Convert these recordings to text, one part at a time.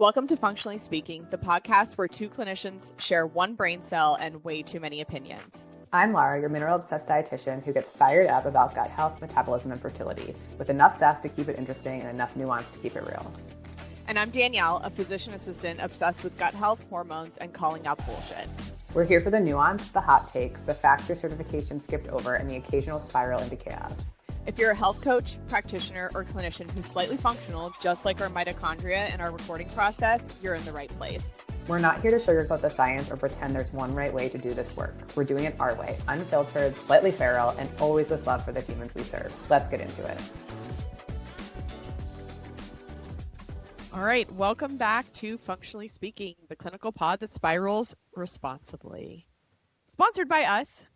Welcome to Functionally Speaking, the podcast where two clinicians share one brain cell and way too many opinions. I'm Laura, your mineral-obsessed dietitian who gets fired up about gut health, metabolism, and fertility, with enough sass to keep it interesting and enough nuance to keep it real. And I'm Danielle, a physician assistant obsessed with gut health, hormones, and calling out bullshit. We're here for the nuance, the hot takes, the facts your certification skipped over, and the occasional spiral into chaos. If you're a health coach, practitioner, or clinician who's slightly functional, just like our mitochondria in our recording process, you're in the right place. We're not here to sugarcoat the science or pretend there's one right way to do this work. We're doing it our way, unfiltered, slightly feral, and always with love for the humans we serve. Let's get into it. All right, welcome back to Functionally Speaking, the clinical pod that spirals responsibly. Sponsored by us.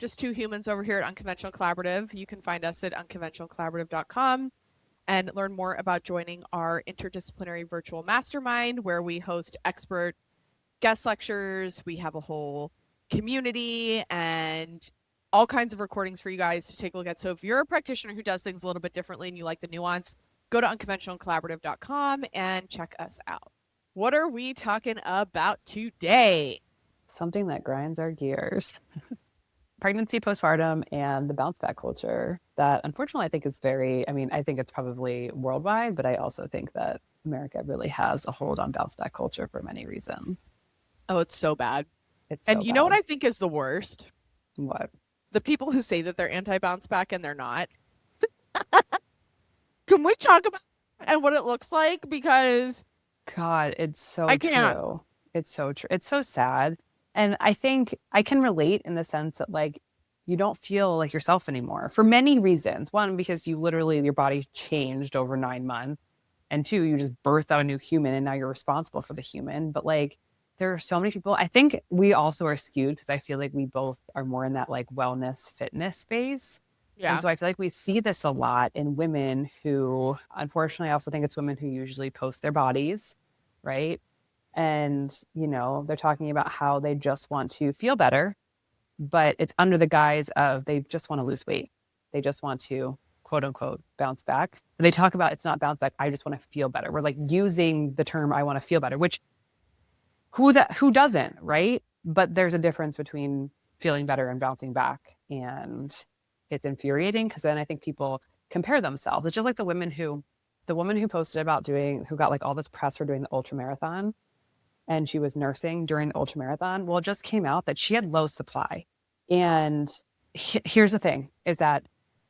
Just two humans over here at Unconventional Collaborative. You can find us at unconventionalcollaborative.com and learn more about joining our interdisciplinary virtual mastermind where we host expert guest lectures. We have a whole community and all kinds of recordings for you guys to take a look at. So if you're a practitioner who does things a little bit differently and you like the nuance, go to unconventionalcollaborative.com and check us out. What are we talking about today? Something that grinds our gears. Pregnancy, postpartum, and the bounce back culture that unfortunately I think is I think it's probably worldwide, but I also think that America really has a hold on bounce back culture for many reasons. Oh, it's so bad. And you know what I think is the worst? What? The people who say that they're anti-bounce back and they're not. Can we talk about and what it looks like? Because God, it's so I can't. true. It's so true. It's so sad. And I think I can relate in the sense that like you don't feel like yourself anymore for many reasons. One, because your body changed over 9 months. And two, you just birthed out a new human and now you're responsible for the human. But like there are so many people. I think we also are skewed because I feel like we both are more in that like wellness fitness space. Yeah. And so I feel like we see this a lot in women who, unfortunately, I also think it's women who usually post their bodies, right? And, they're talking about how they just want to feel better, but it's under the guise of they just want to lose weight. They just want to, quote unquote, bounce back. But they talk about it's not bounce back. I just want to feel better. We're like using the term I want to feel better, which who doesn't, right? But there's a difference between feeling better and bouncing back. And it's infuriating because then I think people compare themselves. It's just like the woman who posted about who got like all this press for doing the ultra marathon. And she was nursing during the ultra marathon. Well, it just came out that she had low supply. And here's the thing is that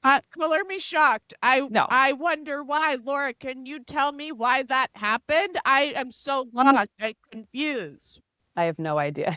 color me shocked. I wonder why. Laura, can you tell me why that happened? I am so lost and confused. I have no idea.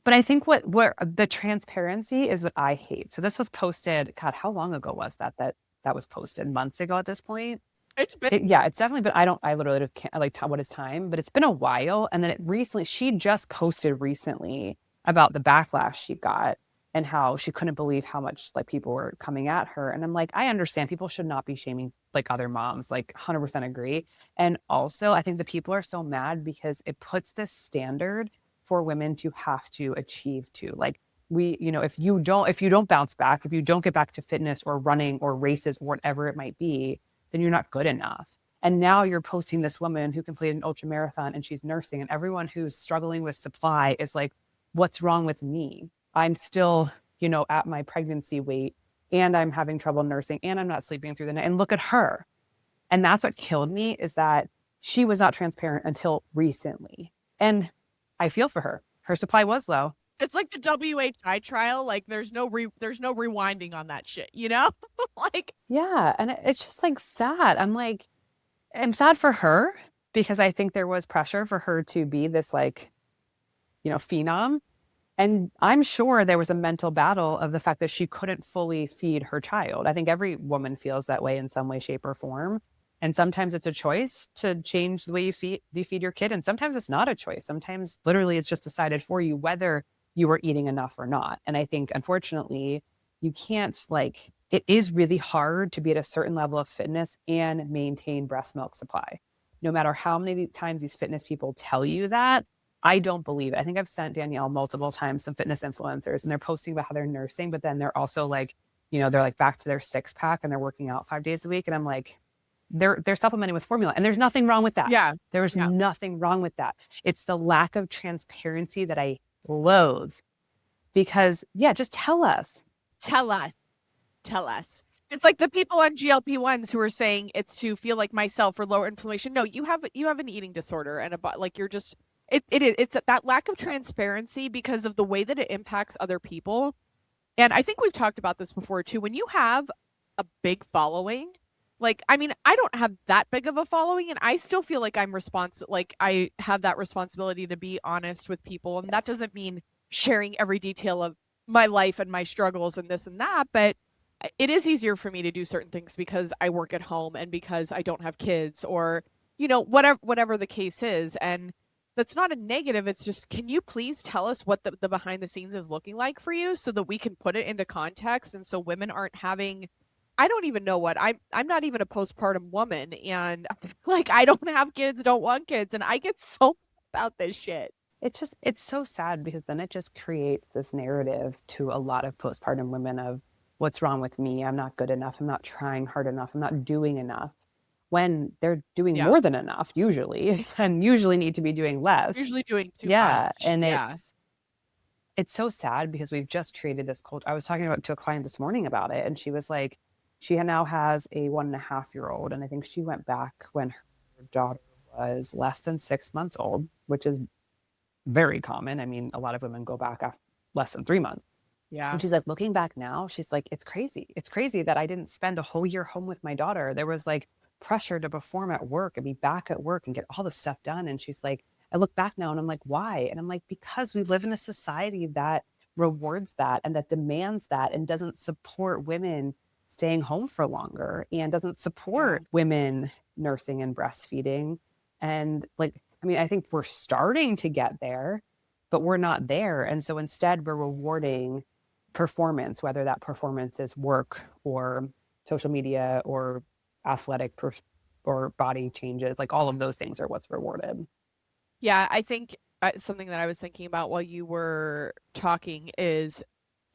But I think what the transparency is what I hate. So this was posted, God, how long ago was that was posted? Months ago at this point? It's definitely, but I literally can't like tell what is time, but it's been a while. And then she just posted recently about the backlash she got and how she couldn't believe how much like people were coming at her. And I'm like, I understand people should not be shaming like other moms, like 100% agree. And also I think the people are so mad because it puts this standard for women to have to achieve to like if you don't bounce back, if you don't get back to fitness or running or races or whatever it might be, then you're not good enough. And now you're posting this woman who completed an ultra marathon and she's nursing and everyone who's struggling with supply is like, what's wrong with me? I'm still, at my pregnancy weight and I'm having trouble nursing and I'm not sleeping through the night. And look at her. And that's what killed me is that she was not transparent until recently. And I feel for her. Her supply was low. It's like the WHI trial. Like there's no rewinding on that shit, like, yeah. And it's just like sad. I'm sad for her because I think there was pressure for her to be this like, phenom. And I'm sure there was a mental battle of the fact that she couldn't fully feed her child. I think every woman feels that way in some way, shape or form. And sometimes it's a choice to change the way you feed your kid. And sometimes it's not a choice. Sometimes literally it's just decided for you whether you are eating enough or not. And I think, unfortunately, you can't it is really hard to be at a certain level of fitness and maintain breast milk supply. No matter how many times these fitness people tell you that, I don't believe it. I think I've sent Danielle multiple times some fitness influencers and they're posting about how they're nursing, but then they're also like, they're like back to their 6-pack and they're working out 5 days a week. And I'm like, they're supplementing with formula, and there's nothing wrong with that. Yeah. There's Yeah. nothing wrong with that. It's the lack of transparency that I loathe, because just tell us. Tell us. Tell us. It's like the people on GLP-1s who are saying it's to feel like myself or lower inflammation. No, you have an eating disorder and like you're just it's that lack of transparency because of the way that it impacts other people. And I think we've talked about this before too. When you have a big following, like I mean, I don't have that big of a following and I still feel like like I have that responsibility to be honest with people. And that doesn't mean sharing every detail of my life and my struggles and this and that, but it is easier for me to do certain things because I work at home and because I don't have kids or, whatever the case is. And that's not a negative. It's just, can you please tell us what the behind the scenes is looking like for you so that we can put it into context? And so women aren't having, I don't even know what I'm not even a postpartum woman. And like, I don't have kids, don't want kids. And I get so about this shit. It's so sad, because then it just creates this narrative to a lot of postpartum women of, what's wrong with me? I'm not good enough. I'm not trying hard enough. I'm not doing enough, when they're doing more than enough usually, and usually need to be doing less. Usually doing too much. And it's so sad, because we've just created this culture. I was talking to a client this morning about it, and she was like, she now has a 1.5-year-old. And I think she went back when her daughter was less than 6 months old, which is very common. I mean, a lot of women go back after less than 3 months. Yeah. And she's like, looking back now, she's like, it's crazy. It's crazy that I didn't spend a whole year home with my daughter. There was like pressure to perform at work and be back at work and get all this stuff done. And she's like, I look back now and I'm like, why? And I'm like, because we live in a society that rewards that and that demands that and doesn't support women staying home for longer and doesn't support women nursing and breastfeeding. And like, I mean, I think we're starting to get there, but we're not there. And so instead we're rewarding performance, whether that performance is work or social media or athletic or body changes, like all of those things are what's rewarded. Yeah, I think something that I was thinking about while you were talking is,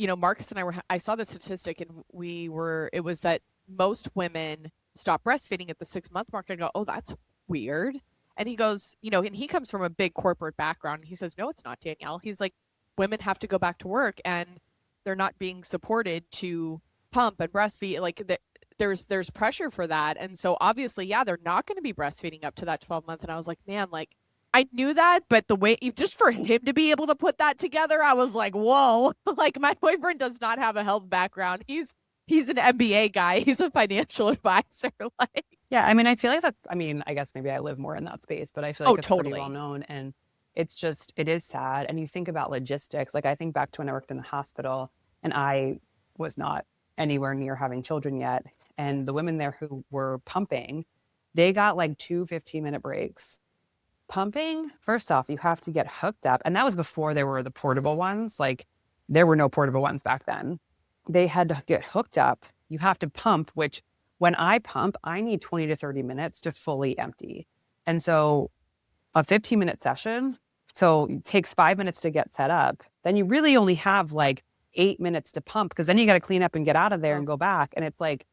Marcus and I saw the statistic and it was that most women stop breastfeeding at the 6-month mark. I go, oh, that's weird. And he goes, and he comes from a big corporate background. He says, no, it's not, Danielle. He's like, women have to go back to work and they're not being supported to pump and breastfeed. Like there's pressure for that. And so obviously, they're not going to be breastfeeding up to that 12-month. And I was like, man, like I knew that, but the way just for him to be able to put that together, I was like, whoa, like my boyfriend does not have a health background. He's an MBA guy. He's a financial advisor. Like, yeah. I mean, I feel like that, I mean, I guess maybe I live more in that space, but I feel like it's totally pretty well known. And it is sad. And you think about logistics. Like I think back to when I worked in the hospital and I was not anywhere near having children yet. And the women there who were pumping, they got like 2 15-minute breaks. Pumping, first off, you have to get hooked up. And that was before there were the portable ones. Like there were no portable ones back then. They had to get hooked up. You have to pump, which when I pump, I need 20 to 30 minutes to fully empty. And so a 15-minute session, so it takes 5 minutes to get set up. Then you really only have like 8 minutes to pump, because then you got to clean up and get out of there and go back. And it's like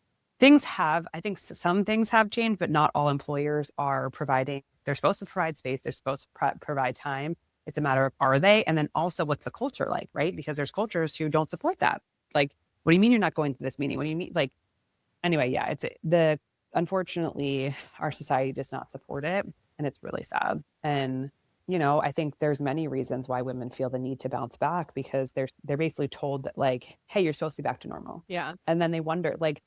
I think some things have changed, but not all employers are providing. They're supposed to provide space. They're supposed to provide time. It's a matter of, are they? And then also what's the culture like, right? Because there's cultures who don't support that. Like, what do you mean you're not going to this meeting? What do you mean? Like, anyway, unfortunately, our society does not support it. And it's really sad. And, I think there's many reasons why women feel the need to bounce back, because they're basically told that like, hey, you're supposed to be back to normal. Yeah. And then they wonder, like,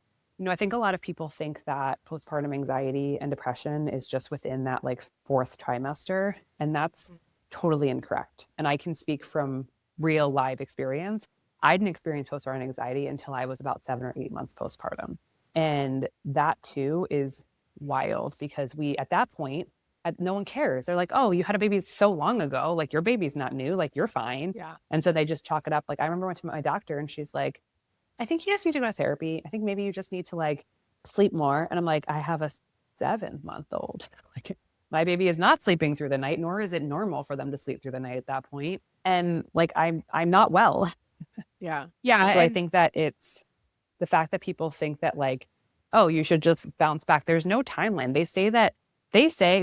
I think a lot of people think that postpartum anxiety and depression is just within that like 4th trimester. And that's totally incorrect. And I can speak from real live experience. I didn't experience postpartum anxiety until I was about 7 or 8 months postpartum. And that too is wild, because at that point, no one cares. They're like, oh, you had a baby so long ago. Like your baby's not new. Like you're fine. Yeah. And so they just chalk it up. Like I remember I went to my doctor and she's like, I think you just need to go to therapy. I think maybe you just need to like sleep more. And I'm like, I have a 7-month-old. Like my baby is not sleeping through the night, nor is it normal for them to sleep through the night at that point. And like, I'm not well. Yeah. Yeah. So I think that it's the fact that people think that like, oh, you should just bounce back. There's no timeline.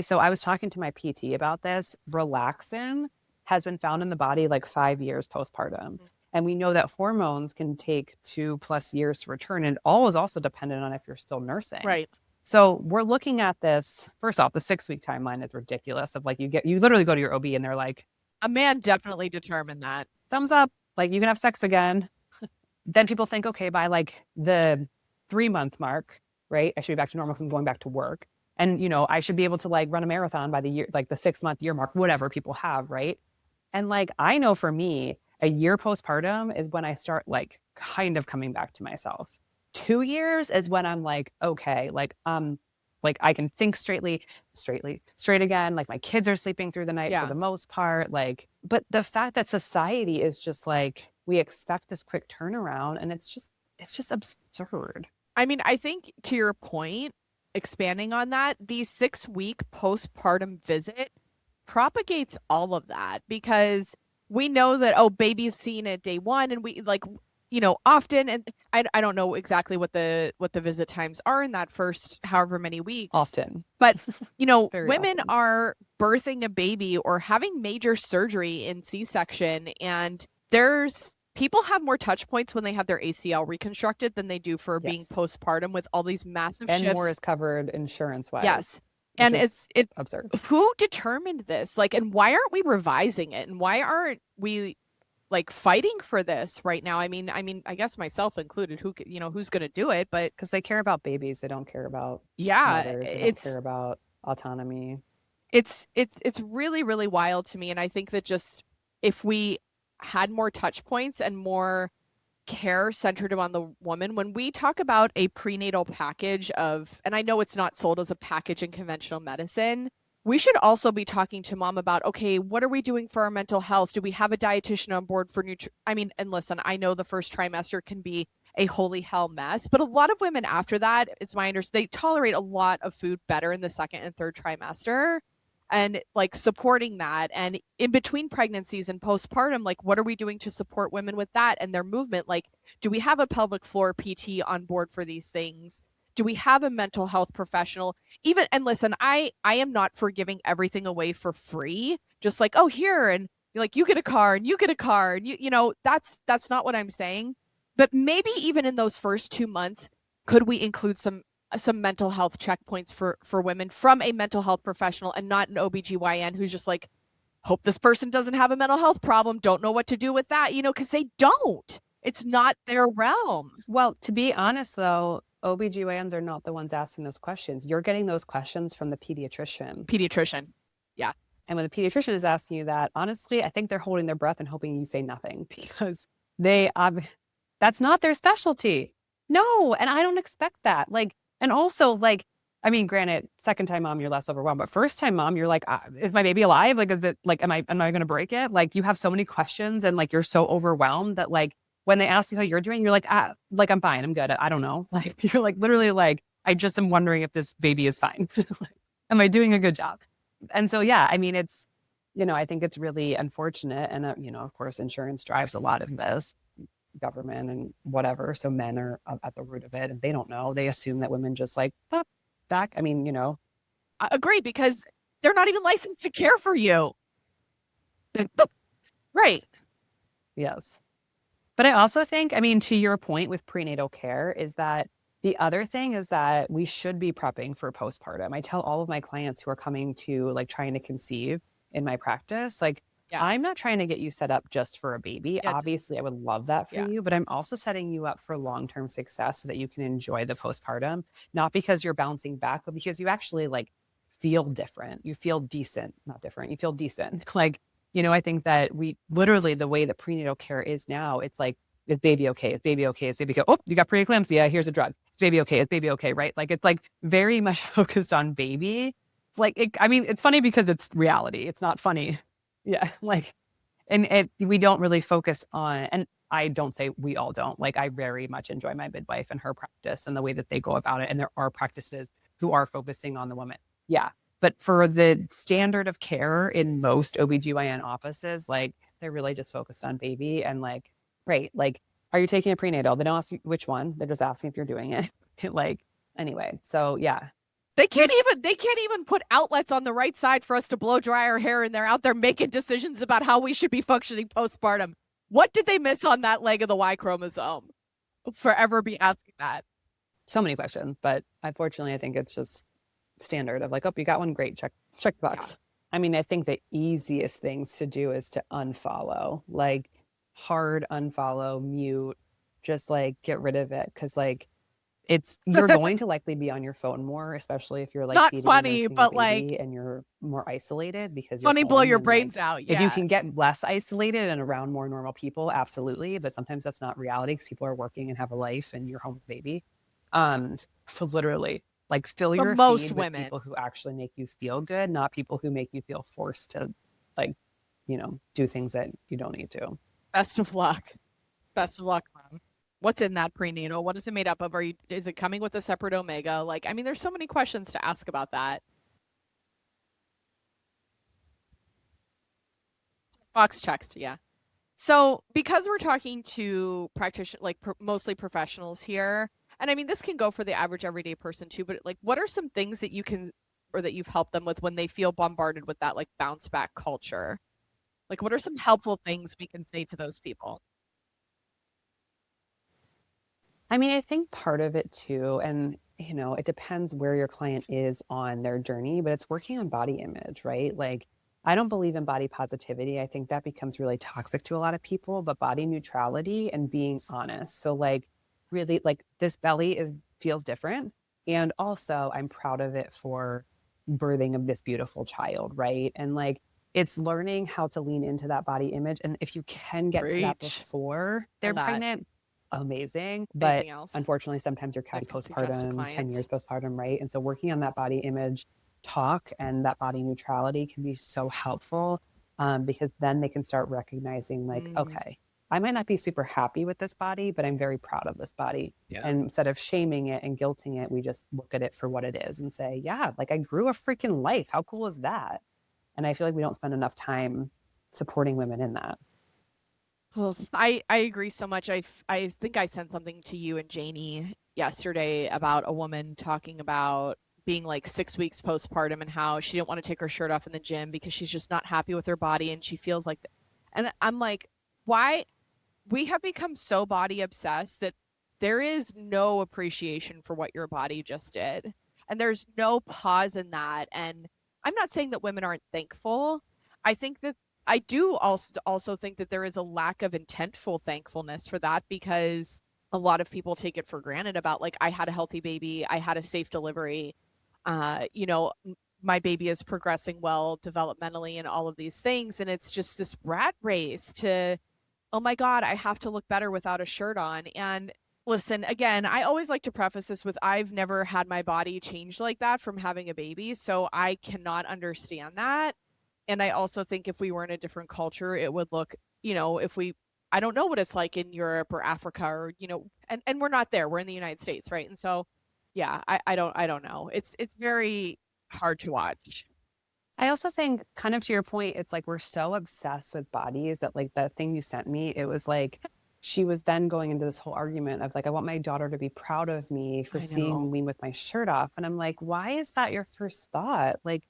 So I was talking to my PT about this. Relaxin has been found in the body like 5 years postpartum. And we know that hormones can take 2+ years to return. And all is also dependent on if you're still nursing. Right. So we're looking at this. First off, the 6-week timeline is ridiculous. Of like you literally go to your OB and they're like, a man definitely determined that. thumbs up, like you can have sex again. Then people think, okay, by like the 3-month mark, right, I should be back to normal because I'm going back to work. And, I should be able to like run a marathon by the year, like the 6-month year mark, whatever people have, right? And like, I know for me, a year postpartum is when I start like kind of coming back to myself. 2 years is when I'm like, okay, like I can think straight again. Like my kids are sleeping through the night for the most part. Like, but the fact that society is just like, we expect this quick turnaround, and it's just absurd. I mean, I think to your point, expanding on that, the 6-week postpartum visit propagates all of that, because we know that, oh, baby's seen at day 1, and we like, often, and I don't know exactly what the visit times are in that first however many weeks. Often. But, women often. are birthing a baby or having major surgery in C-section, and people have more touch points when they have their ACL reconstructed than they do for being postpartum, with all these massive shifts. And more is covered insurance-wise. Yes. And it's absurd. Who determined this? Like, and why aren't we revising it? And why aren't we like fighting for this right now? I mean, I guess myself included, who's going to do it, but because they care about babies, they don't care about mothers, they don't care about autonomy. It's really, really wild to me. And I think that just if we had more touch points and more care centered around the woman, when we talk about a prenatal package and I know it's not sold as a package in conventional medicine, we should also be talking to mom about, okay, what are we doing for our mental health? Do we have a dietitian on board for and listen, I know the first trimester can be a holy hell mess, but a lot of women after that, it's my understanding, they tolerate a lot of food better in the second and third trimester. And like supporting that, and in between pregnancies and postpartum, like what are we doing to support women with that and their movement? Like, do we have a pelvic floor PT on board for these things? Do we have a mental health professional? And listen, I am not for giving everything away for free. Just like, oh, here, and like you get a car and you get a car, and that's not what I'm saying. But maybe even in those first 2 months, could we include some mental health checkpoints for women from a mental health professional, and not an OBGYN who's just like, hope this person doesn't have a mental health problem, don't know what to do with that, because they don't. It's not their realm. Well, to be honest though, OBGYNs are not the ones asking those questions. You're getting those questions from the pediatrician. Yeah. And when the pediatrician is asking you that, honestly, I think they're holding their breath and hoping you say nothing, because that's not their specialty. No. And I don't expect that. Like, and also, like, I mean, granted, second time mom, you're less overwhelmed, but first time mom, you're like, is my baby alive? Like, is it like, am I going to break it? Like, you have so many questions, and like, you're so overwhelmed that like, when they ask you how you're doing, you're like, I'm fine. I'm good. I don't know. Like, you're like, literally like, I just am wondering if this baby is fine. Like, am I doing a good job? And so, yeah, I mean, it's, I think it's really unfortunate. And, of course, insurance drives a lot of this, government and whatever. So men are at the root of it, and they don't know. They assume that women just like pop back. I mean, I agree, because they're not even licensed to care for you. Right. Yes. But I also think, I mean, to your point with prenatal care, is that the other thing is that we should be prepping for postpartum. I tell all of my clients who are coming to like trying to conceive in my practice, like, I'm not trying to get you set up just for a baby. Yeah. Obviously, I would love that for you, but I'm also setting you up for long-term success so that you can enjoy the postpartum, not because you're bouncing back, but because you actually like feel different. You feel decent, not different. You feel decent. Like, I think that we literally, the way that prenatal care is now, it's like, is baby okay? Is baby okay? Is baby okay? Oh, you got preeclampsia. Here's a drug. Is baby okay? Is baby okay? Right? Like, it's like very much focused on baby. Like, it's funny because it's reality. It's not funny. Yeah. Like, and we don't really focus on, and I don't say we all don't, like, I very much enjoy my midwife and her practice and the way that they go about it. And there are practices who are focusing on the woman. Yeah. But for the standard of care in most OBGYN offices, like, they're really just focused on baby. And like, are you taking a prenatal? They don't ask you which one. They're just asking if you're doing it. Like, Anyway, so yeah. They can't even put outlets on the right side for us to blow dry our hair, and they're out there making decisions about how we should be functioning postpartum. What did they miss on that leg of the Y chromosome? Forever be asking that. So many questions, but unfortunately I think it's just standard of like, oh, you got one, great, check the box. Yeah. I mean, I think the easiest things to do is to unfollow, like hard unfollow, mute, just like get rid of it. Cause like you're going to likely be on your phone more, especially if you're like Not feeding or funny, nursing a but baby like and you're more isolated because you're funny blow home. your And like, brains out. if you Yeah. can get less isolated and around more normal people, absolutely. But sometimes that's not reality because people are working and have a life and you're home with baby. So literally, like fill For your most feed with women. people who actually make you feel good, not people who make you feel forced to like, do things that you don't need to. Best of luck. Best of luck, Mom. What's in that prenatal? What is it made up of? Is it coming with a separate omega? Like, I mean, there's so many questions to ask about that. Box checked, yeah. So, because we're talking to practitioners, like mostly professionals here, and I mean, this can go for the average everyday person too, but like, what are some things that you can, or that you've helped them with when they feel bombarded with that like bounce back culture? Like, what are some helpful things we can say to those people? I mean, I think part of it too, and it depends where your client is on their journey, but it's working on body image, right? Like, I don't believe in body positivity. I think that becomes really toxic to a lot of people, but body neutrality and being honest. So, like, really, like, this belly feels different. And also, I'm proud of it for birthing of this beautiful child, right? And like, it's learning how to lean into that body image. And if you can get to that Preach. before they're That. pregnant, amazing. But Anything else? unfortunately, sometimes you're I catching can suggest to postpartum, 10 years clients. postpartum, right? And so working on that body image talk and that body neutrality can be so helpful, because then they can start recognizing like, okay, I might not be super happy with this body, but I'm very proud of this body. Yeah. And instead of shaming it and guilting it, we just look at it for what it is and say, yeah, like I grew a freaking life. How cool is that? And I feel like we don't spend enough time supporting women in that. Well, I agree so much. I think I sent something to you and Janie yesterday about a woman talking about being like 6 weeks postpartum and how she didn't want to take her shirt off in the gym because she's just not happy with her body and she feels like, and I'm like, why? We have become so body obsessed that there is no appreciation for what your body just did. And there's no pause in that. And I'm not saying that women aren't thankful. I think that I do also think that there is a lack of intentful thankfulness for that because a lot of people take it for granted about like I had a healthy baby, I had a safe delivery, you know, my baby is progressing well developmentally and all of these things, and it's just this rat race to, oh my God, I have to look better without a shirt on. And listen, again, I always like to preface this with I've never had my body change like that from having a baby, so I cannot understand that. And I also think if we were in a different culture, it would look, you know, if we, I don't know what it's like in Europe or Africa or, you know, and we're not there. We're in the United States, right? And so, yeah, I don't know. It's very hard to watch. I also think, kind of to your point, it's like we're so obsessed with bodies that, like, the thing you sent me, it was like she was then going into this whole argument of like, I want my daughter to be proud of me for I seeing know. me with my shirt off. And I'm like, why is that your first thought? Like,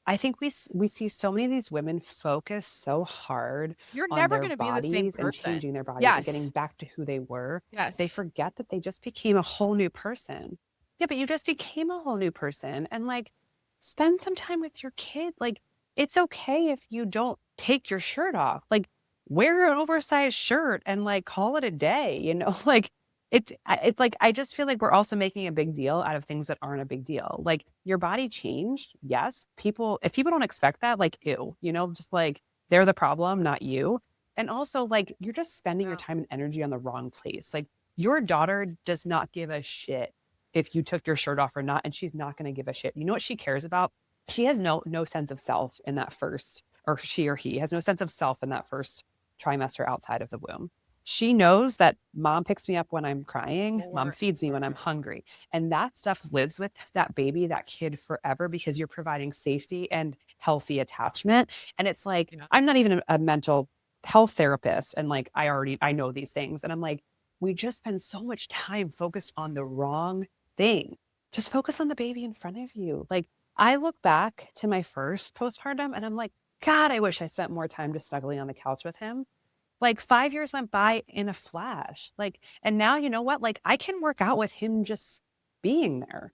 I think we see so many of these women focus so hard You're on never their going to be the same bodies and person. changing their bodies and getting Yes. back to who they were. They Yes. forget that they just became a whole new person. Yeah, but you just became a whole new person. And like, spend some time with your kid. Like, it's okay if you don't take your shirt off. Like, wear an oversized shirt and like call it a day, like it's like, I just feel like we're also making a big deal out of things that aren't a big deal. Like, your body changed. Yes. If people don't expect that, like, ew, just like they're the problem, not you. And also, like, you're just spending your No. time and energy on the wrong place. Like, your daughter does not give a shit if you took your shirt off or not, and she's not going to give a shit. You know what she cares about? She has no sense of self in that first, or she or he has no sense of self in that first trimester outside of the womb. She knows that mom picks me up when I'm crying, mom feeds me when I'm hungry. And that stuff lives with that baby, that kid forever, because you're providing safety and healthy attachment. And it's like, Yeah. I'm not even a mental health therapist. And like, I know these things. And I'm like, we just spend so much time focused on the wrong thing. just focus on the baby in front of you. Like, I look back to my first postpartum and I'm like, God, I wish I spent more time just snuggling on the couch with him. Like 5 years went by in a flash. Like, and now you know what? Like, I can work out with him just being there.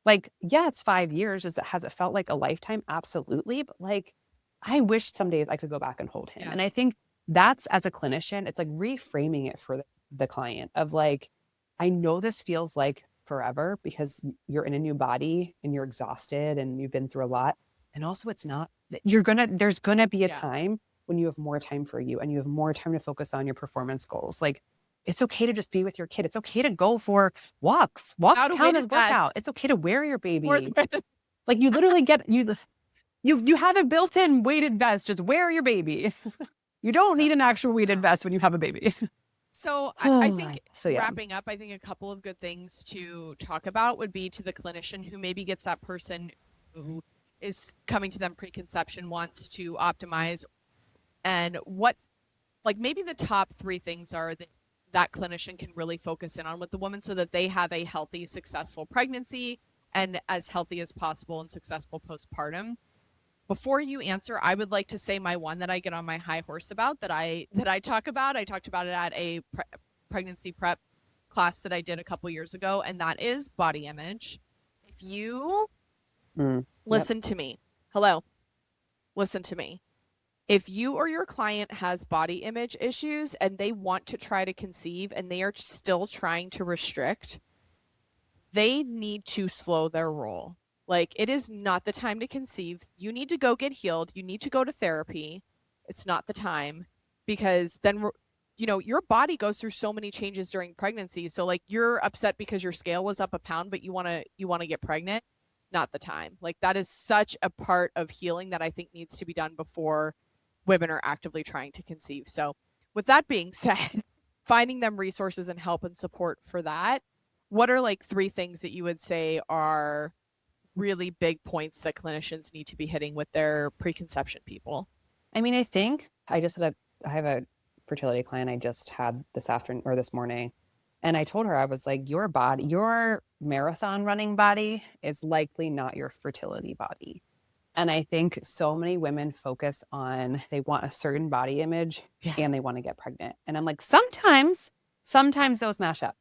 Like, yeah, it's 5 years. Has it felt like a lifetime? Absolutely. But like, I wish some days I could go back and hold him. Yeah. And I think that's, as a clinician, it's like reframing it for the client of like, I know this feels like forever because you're in a new body and you're exhausted and you've been through a lot. And also it's not, there's gonna be a time when you have more time for you and you have more time to focus on your performance goals. Like, it's okay to just be with your kid. It's okay to go for walks. Walks count as workout. It's okay to wear your baby. Like, you literally get you have a built-in weighted vest. Just wear your baby. You don't need an actual weighted vest when you have a baby. So I think wrapping up, I think a couple of good things to talk about would be to the clinician who maybe gets that person who is coming to them preconception, wants to optimize, and what's like maybe the top 3 things are that clinician can really focus in on with the woman so that they have a healthy, successful pregnancy and as healthy as possible and successful postpartum. Before you answer, I would like to say my one that I get on my high horse about that I talk about. I talked about it at a pregnancy prep class that I did a couple years ago, and that is body image. If you listen to me, listen to me. If you or your client has body image issues and they want to try to conceive and they are still trying to restrict, they need to slow their roll. Like, it is not the time to conceive. You need to go get healed. You need to go to therapy. It's not the time, because then, you know, your body goes through so many changes during pregnancy. So like, you're upset because your scale was up a pound, but you want to get pregnant. Not the time. Like, that is such a part of healing that I think needs to be done before women are actively trying to conceive. So with that being said, finding them resources and help and support for that, what are like 3 things that you would say are really big points that clinicians need to be hitting with their preconception people? I mean, I think I have a fertility client I just had this afternoon or this morning. And I told her, I was like, your marathon running body is likely not your fertility body. And I think so many women focus on, they want a certain body image and they want to get pregnant. And I'm like, sometimes those mash up,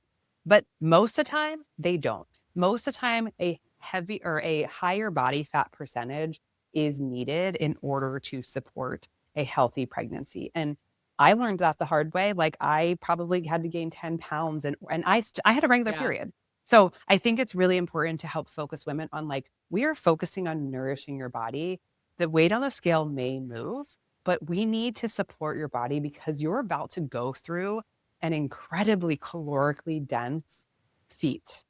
but most of the time they don't. Most of the time, a heavy or a higher body fat percentage is needed in order to support a healthy pregnancy. And I learned that the hard way. Like, I probably had to gain 10 pounds and I had a regular period. So I think it's really important to help focus women on, like, we are focusing on nourishing your body. The weight on the scale may move, but we need to support your body because you're about to go through an incredibly calorically dense feat.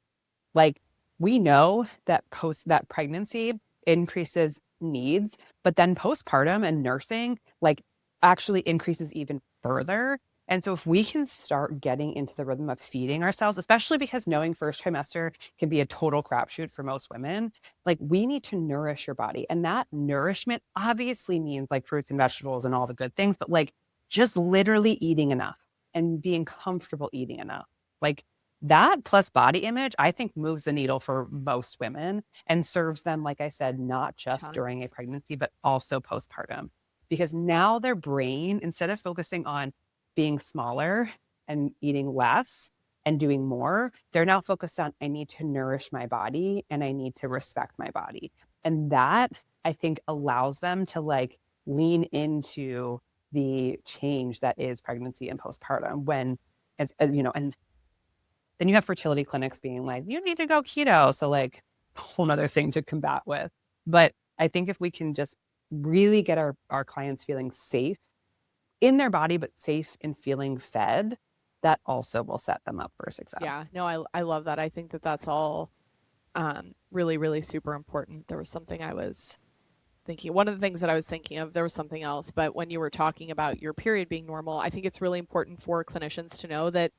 Like, we know that that pregnancy increases needs, but then postpartum and nursing like actually increases even further. And so if we can start getting into the rhythm of feeding ourselves, especially because knowing first trimester can be a total crapshoot for most women, like, we need to nourish your body. And that nourishment obviously means like fruits and vegetables and all the good things, but like just literally eating enough and being comfortable eating enough. Like, that plus body image, I think, moves the needle for most women and serves them, like I said, not just during a pregnancy, but also postpartum. Because now their brain, instead of focusing on being smaller and eating less and doing more, they're now focused on, I need to nourish my body and I need to respect my body. And that, I think, allows them to like lean into the change that is pregnancy and postpartum when, as you know, and then you have fertility clinics being like, you need to go keto. So like a whole nother thing to combat with. But I think if we can just really get our clients feeling safe in their body, but safe in feeling fed, that also will set them up for success. Yeah, no, I love that. I think that that's all really, really super important. There was something I was thinking, one of the things that I was thinking of, there was something else, but when you were talking about your period being normal, I think it's really important for clinicians to know that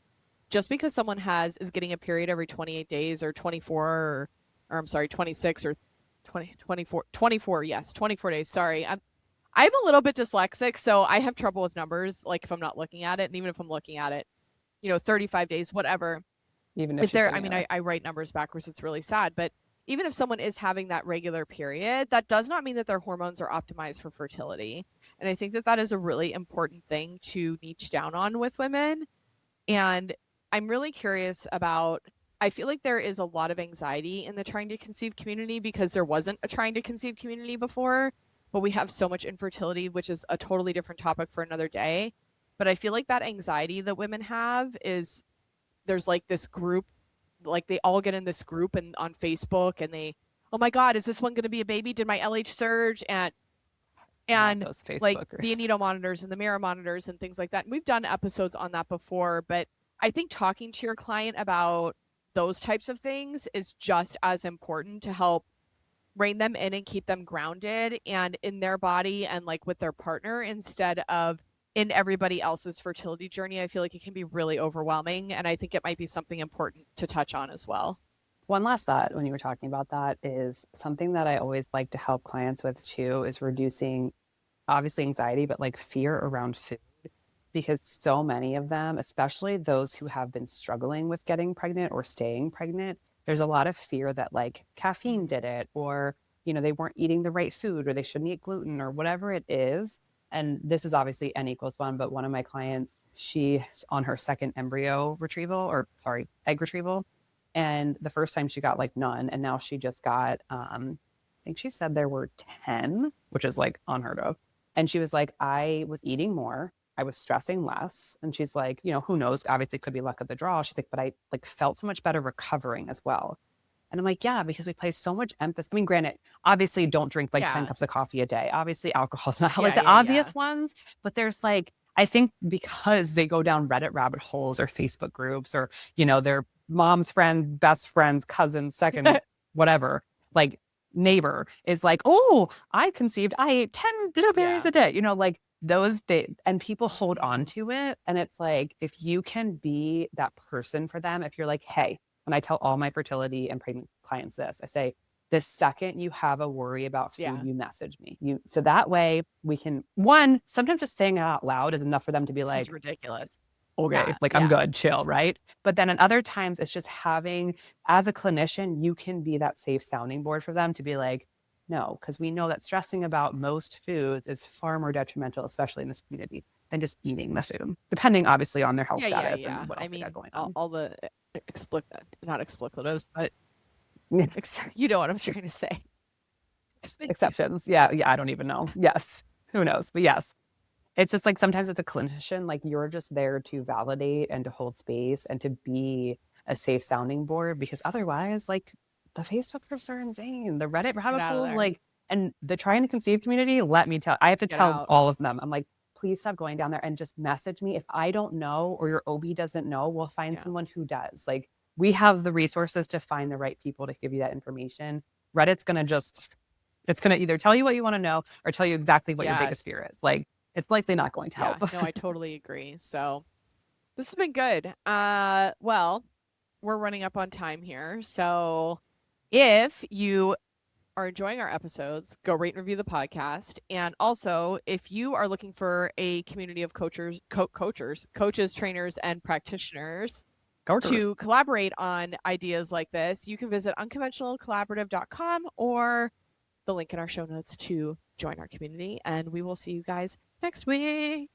just because someone is getting a period every 28 days or 24 or I'm sorry, 26 or 24, yes, 24 days. Sorry. I'm a little bit dyslexic, so I have trouble with numbers, like if I'm not looking at it, and even if I'm looking at it, 35 days, whatever. Even if if she's they're, saying I mean, it. I write numbers backwards, it's really sad, but even if someone is having that regular period, that does not mean that their hormones are optimized for fertility. And I think that that is a really important thing to niche down on with women. And I'm really curious about, I feel like there is a lot of anxiety in the trying to conceive community because there wasn't a trying to conceive community before, but we have so much infertility, which is a totally different topic for another day. But I feel like that anxiety that women have is there's like this group, like they all get in this group and on Facebook and they, oh my God, is this one going to be a baby? Did my LH surge? Not And those like Facebookers. the Anito monitors and the mirror monitors and things like that. And we've done episodes on that before, but I think talking to your client about those types of things is just as important to help rein them in and keep them grounded and in their body and like with their partner instead of in everybody else's fertility journey. I feel like it can be really overwhelming. And I think it might be something important to touch on as well. One last thought when you were talking about that is something that I always like to help clients with too is reducing obviously anxiety, but like fear around food. Because so many of them, especially those who have been struggling with getting pregnant or staying pregnant, there's a lot of fear that like caffeine did it, or, they weren't eating the right food, or they shouldn't eat gluten, or whatever it is. And this is obviously N equals one, but one of my clients, she's on her second embryo retrieval, or sorry, egg retrieval. And the first time she got like none. And now she just got, I think she said there were 10, which is like unheard of. And she was like, I was eating more. I was stressing less. And she's like, who knows? Obviously it could be luck of the draw. She's like, but I like felt so much better recovering as well. And I'm like, yeah, because we place so much emphasis. I mean, granted, obviously don't drink like 10 Yeah. cups of coffee a day. Obviously alcohol's not like Yeah. the Yeah. obvious Yeah. ones, but there's like, I think because they go down Reddit rabbit holes or Facebook groups or, their mom's friend, best friend's cousin, second, whatever, like neighbor is like, oh, I conceived, I ate 10 blueberries Yeah. a day, like those and people hold on to it. And it's like, if you can be that person for them, if you're like, hey, and I tell all my fertility and pregnant clients this, I say, the second you have a worry about food, Yeah. you message me. So that way we can, one, sometimes just saying it out loud is enough for them to be This like, is ridiculous. okay, Yeah. like I'm good, chill, right? But then at other times, it's just having, as a clinician, you can be that safe sounding board for them to be like, no, because we know that stressing about most foods is far more detrimental, especially in this community, than just eating the food, depending obviously on their health status and what I else they got mean, going on. all the not explicatives, but you know what I'm trying to say. Exceptions. Yeah. Yeah. I don't even know. Yes. Who knows? But yes. It's just like sometimes as a clinician, like you're just there to validate and to hold space and to be a safe sounding board because otherwise, like the Facebook groups are insane. The Reddit Get rabbit out of hole, there. like, and the trying to conceive community, let me tell, I have to Get tell out. all of them. I'm like, please stop going down there and just message me. If I don't know or your OB doesn't know, we'll find Yeah. someone who does. Like we have the resources to find the right people to give you that information. Reddit's going to just, it's going to either tell you what you want to know or tell you exactly what your biggest Yes. fear is. Like, it's likely not going to Yeah. help. No, I totally agree. So this has been good. Well, we're running up on time here. So if you are enjoying our episodes, go rate and review the podcast. And also, if you are looking for a community of coaches, trainers, and practitioners to collaborate on ideas like this, you can visit unconventionalcollaborative.com or the link in our show notes to join our community. And we will see you guys next week.